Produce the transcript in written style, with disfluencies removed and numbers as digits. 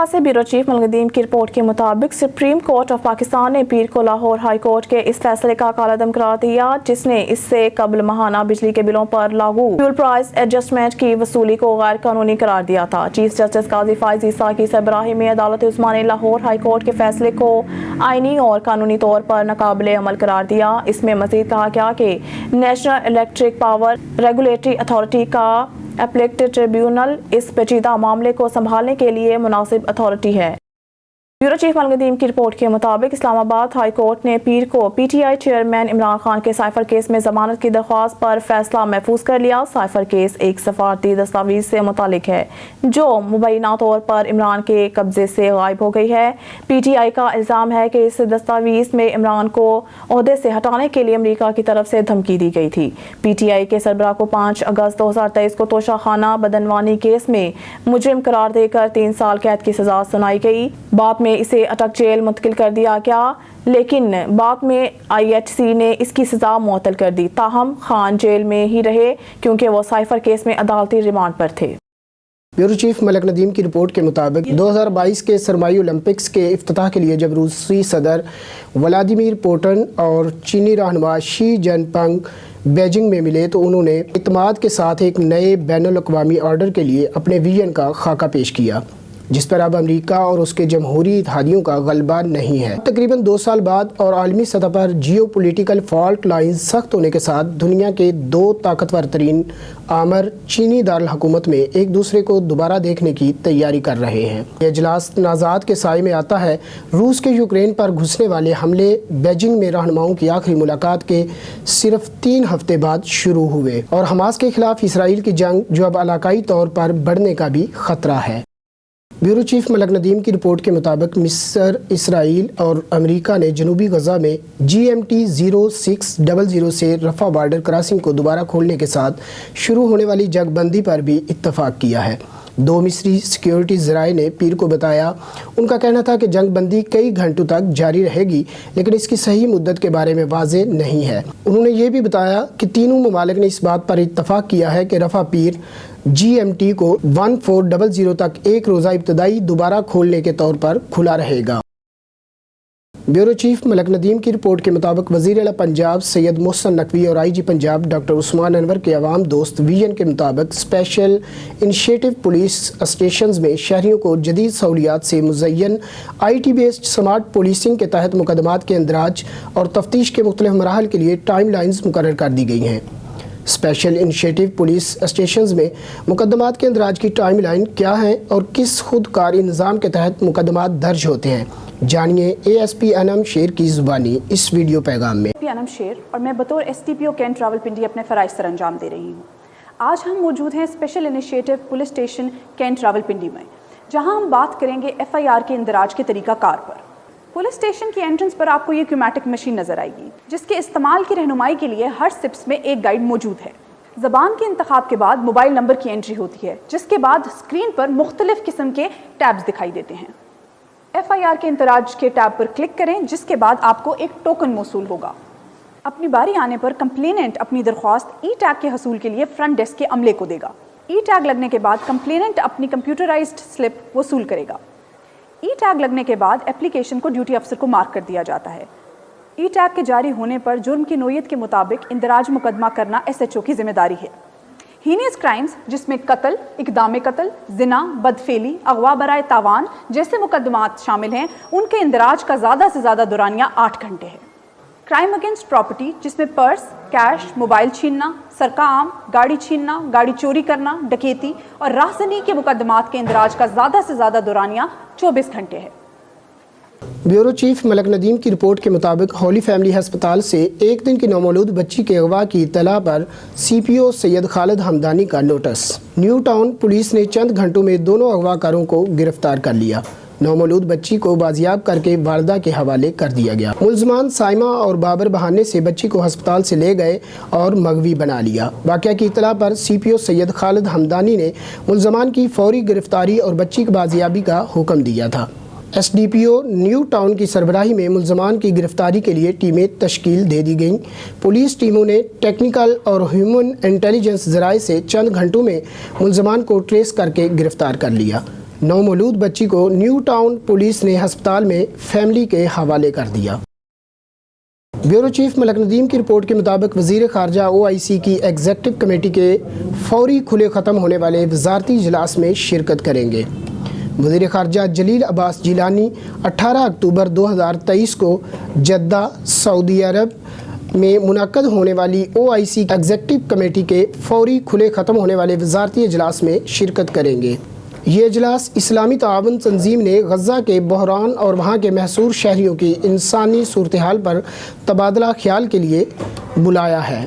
इस्लामाबाद से bureau chief मुल्क की रिपोर्ट के मुताबिक सुप्रीम कोर्ट ऑफ पाकिस्तान ने पीर को लाहौर हाई कोर्ट के इस फैसले का कालादम करार दिया जिसने इससे कबल माहाना बिजली के बिलों पर लागू फ्यूल प्राइस एडजस्टमेंट की वसूली को गैर कानूनी करार दिया था। चीफ जस्टिस काजी फाइज ईसा की सरबराही में अदालत उस्मा ने लाहौर हाई कोर्ट के फैसले को आईनी और कानूनी तौर पर नाकाबिले अमल करार दिया। इसमें मजीद कहा गया कि national electric power regulatory authority का एपलेक्टेड ट्रिब्यूनल इस पेचीदा मामले को संभालने के लिए मुनासिब अथॉरिटी है। ब्यूरो चीफ मुल्क की रिपोर्ट के मुताबिक इस्लामाबाद हाई कोर्ट ने पीर को पीटीआई चेयरमैन इमरान खान के साइफर केस में जमानत की दरख्वास्त पर फैसला महफूज कर लिया। साइफर केस एक सफारती दस्तावेज से मुतालिक है जो मुबैना तौर पर इमरान के कब्जे से गायब हो गई है। पीटीआई का इल्ज़ाम है कि इस दस्तावेज में इमरान को ओहदे से हटाने के लिए अमरीका की तरफ से धमकी दी गई थी। पीटीआई के सरबराह को 5 अगस्त 2023 को तोशाखाना बदनवानी केस में मुजरिम करार देकर 3 साल कैद की सजा सुनाई गई। बाद में इसे अटक जेल मुंतकिल कर दिया गया, लेकिन बाद में आईएचसी ने इसकी सजा मुअत्तल कर दी। ताहम खान जेल में ही रहे क्योंकि वो साइफर केस में अदालती रिमांड पर थे। ब्यूरो चीफ मलक नदीम की रिपोर्ट के मुताबिक 2022 के सरमाई ओलंपिक्स के इफ्तिताह के लिए जब रूसी सदर व्लादिमीर पुतिन और चीनी रहनुमा शी जिनपिंग बीजिंग में मिले तो उन्होंने इत्मीनान के साथ एक नए बैनुल अक़वामी ऑर्डर के लिए अपने विजन का खाका पेश किया जिस पर अब अमेरिका और उसके जमहूरी इत्तेहादियों का गलबा नहीं है। तकरीबन 2 साल बाद और आलमी सतह पर जियो पोलिटिकल फॉल्ट लाइन सख्त होने के साथ दुनिया के 2 ताकतवर तरीन आमर चीनी दारुल हुकूमत में एक दूसरे को दोबारा देखने की तैयारी कर रहे हैं। ये इजलास तनाज़ात के साए में आता है। रूस के यूक्रेन पर घुसने वाले हमले बीजिंग में रहनुमाओं की आखिरी मुलाकात के सिर्फ 3 हफ्ते बाद शुरू हुए और हमास के खिलाफ इसराइल की जंग जो अब इलाकाई तौर पर बढ़ने का भी खतरा है। ब्यूरो चीफ मलक नदीम की रिपोर्ट के मुताबिक मिस्र, इसराइल और अमेरिका ने जनूबी गजा में GMT 0600 से रफा बॉर्डर क्रॉसिंग को दोबारा खोलने के साथ शुरू होने वाली जंगबंदी पर भी इत्तफाक किया है। 2 मिस्री सिक्योरिटी ज़राए ने पीर को बताया। उनका कहना था कि जंगबंदी कई घंटों तक जारी रहेगी लेकिन इसकी सही मुद्दत के बारे में वाज़े नहीं है। उन्होंने ये भी बताया कि तीनों ममालिक ने इस बात पर इत्तफाक किया है कि रफा पीर GMT को 1400 तक एक रोज़ा इब्तदाई दोबारा खोलने के तौर पर खुला रहेगा। ब्यूरो चीफ मलक नदीम की रिपोर्ट के मुताबिक वज़ीर आला पंजाब सैयद मोहसिन नकवी और IG पंजाब डॉक्टर उस्मान अनवर के अवाम दोस्त विजन के मुताबिक स्पेशल इनिशिएटिव पुलिस स्टेशंस में शहरियों को जदीद सहूलियात से मुज़य्यन IT बेस्ड स्मार्ट पुलिसिंग के तहत मुकदमात के इंदराज और तफ्तीश के मुख्तलिफ मराहल के लिए टाइम लाइन्स मुकर्रर कर दी गई हैं। स्पेशल इनिशिएटिव पुलिस स्टेशंस में मुकदमात के इंदराज की टाइम लाइन क्या है और किस खुदकारी निज़ाम के तहत मुकदमात दर्ज होते हैं, जानिए ASP अनम शेर की ज़ुबानी इस वीडियो पैगाम में। अनम शेर और मैं बतौर STPO कैंट रावलपिंडी अपने फ़राइज़ सर अंजाम दे रही हूँ। आज हम मौजूद हैं special initiative police station cantt Rawalpindi में, जहाँ हम बात करेंगे FIR के इंदराज के तरीक़ाकार पर। पुलिस स्टेशन की एंट्रेंस पर आपको ये क्यूमैटिक मशीन नज़र आएगी जिसके इस्तेमाल की रहनुमाई के लिए हर सिप्स में एक गाइड मौजूद है। ज़बान के इंतखाब के बाद मोबाइल नंबर की एंट्री होती है जिसके बाद स्क्रीन पर मुख्तलिफ किस्म के टैब्स दिखाई देते हैं। FIR के इंदराज के टैब पर क्लिक करें जिसके बाद आपको एक टोकन मौसूल होगा। अपनी बारी आने पर कंप्लेनेंट अपनी दरख्वास्त E-टैग के हसूल के लिए फ्रंट डेस्क के अमले को देगा। E-टैग लगने के बाद कंप्लेनेंट अपनी कंप्यूटराइज्ड स्लिप वसूल करेगा। E-टैग लगने के बाद एप्लीकेशन को ड्यूटी अफसर को मार्क कर दिया जाता है। E-टैग के जारी होने पर जुर्म की नोयत के मुताबिक इंदराज मुकदमा करना SHO की जिम्मेदारी है। हीनियस क्राइम्स जिसमें कत्ल, इक़दाम कत्ल, जिना, बदफेली, अगवा बराए तावान जैसे मुकदमात शामिल हैं, उनके इंदराज का ज़्यादा से ज़्यादा दौरानिया 8 घंटे है। क्राइम अगेंस्ट प्रॉपर्टी जिसमें पर्स, कैश, मोबाइल छीनना, सरका आम, गाड़ी छीनना, गाड़ी चोरी करना, डकैती और राहज़नी के मुकदमात के इंदराज का ज़्यादा से ज़्यादा दौरानिया 24 घंटे है। ब्यूरो चीफ मलक नदीम की रिपोर्ट के मुताबिक होली फैमिली हस्पताल से एक दिन की नौमौलूद बच्ची के अगवा की इत्तला पर CPO सैयद खालिद हमदानी का नोटिस। न्यू टाउन पुलिस ने चंद घंटों में दोनों अगवाकारों को गिरफ्तार कर लिया। नौमौलूद बच्ची को बाजियाब करके वालदा के हवाले कर दिया गया। मुल्ज़मान साइमा और बाबर बहाने से बच्ची को अस्पताल से ले गए और मगवी बना लिया। वाक़या की इत्तला पर CPO सैयद खालिद हमदानी ने मुल्ज़मान की फौरी गिरफ्तारी और बच्ची की बाजियाबी का हुक्म दिया था। SDPO न्यू टाउन की सरबराही में मुल्ज़मान की गिरफ्तारी के लिए टीमें तश्कील दे दी गईं। पुलिस टीमों ने टेक्निकल और ह्यूमन इंटेलिजेंस ज़राए से चंद घंटों में मुल्ज़मान को ट्रेस करके गिरफ्तार कर लिया। नवमौलूद बच्ची को न्यू टाउन पुलिस ने अस्पताल में फैमिली के हवाले कर दिया। ब्यूरो चीफ मलक नदीम की रिपोर्ट के मुताबिक वज़ीर ख़ारजा OIC की एग्जीक्यूटिव कमेटी के फौरी खुले ख़त्म होने वाले वज़ारती इजलास में शिरकत करेंगे। वज़ीर ख़ारजा जलील अब्बास जिलानी 18 अक्टूबर 2023 को जद्दा सऊदी अरब में मुनक्कद होने वाली OIC एग्जीक्यूटिव कमेटी के फौरी खुले ख़त्म होने वाले वज़ारती इजलास में शिरकत करेंगे। ये इजलास इस्लामी ताआवुन तंजीम ने गज़ा के बहरान और वहाँ के महसूर शहरियों की इंसानी सूरत हाल पर तबादला ख्याल के लिए बुलाया है।